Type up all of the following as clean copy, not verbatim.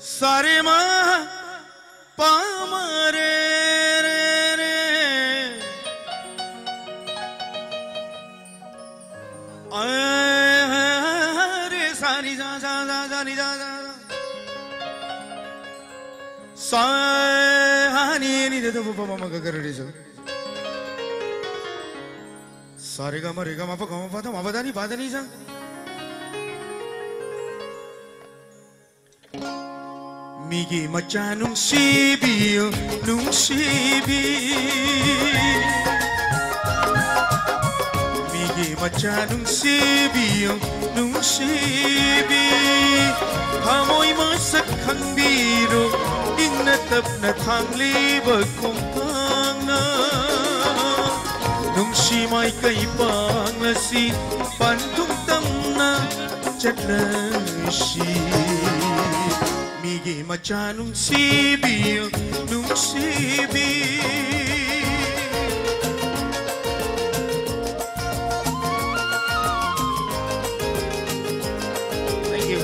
सारे माँ पामरे रे सारी जा जा जा जा नि जा जा सानी नि दे तो पापा मग कर रही जो सारे गा मरे गा मापा गा मापा तो मापा दानी बात नहीं जा Migi macha nung sibi Migi macha nung sibi Hamoy masak khang biro Ing natap na thang libag kong panga Nung simay kay panglasi Pantung tam na chatlashi Migi macha nung sibi Thank you.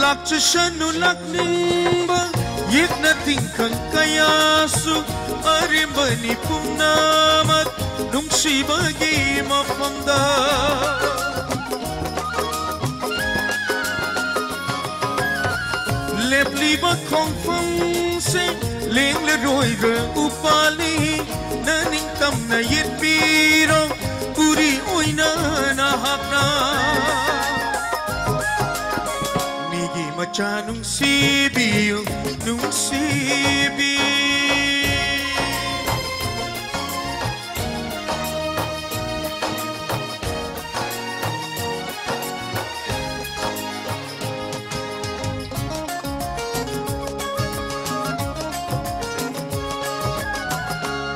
Lakchashanu laknimba Yek na tingkang kayasu Arimbani pumnamat Nung sibagi mapamda Lepli ba kong fangse Leng le roi re upali Naning tam na yet biro Uri oy na nahak na Migi macha nung sibi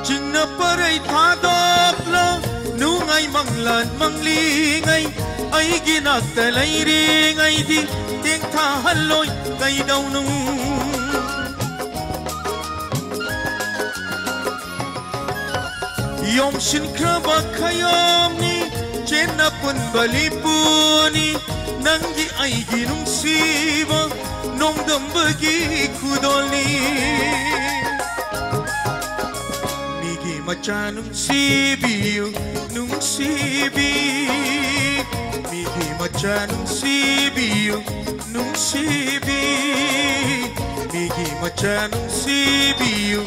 Jingna paray thadok lo Nungay manglan manglingay Ay ginagtalay ringay di Ting thahaloy kay daw nung Yom shinkraba kayam ni Chenapun balipuni Nanggi ay ginung siba Nong dambagi kudoli Migi macha nung sibi Migi macha nung sibi Migi macha nung sibi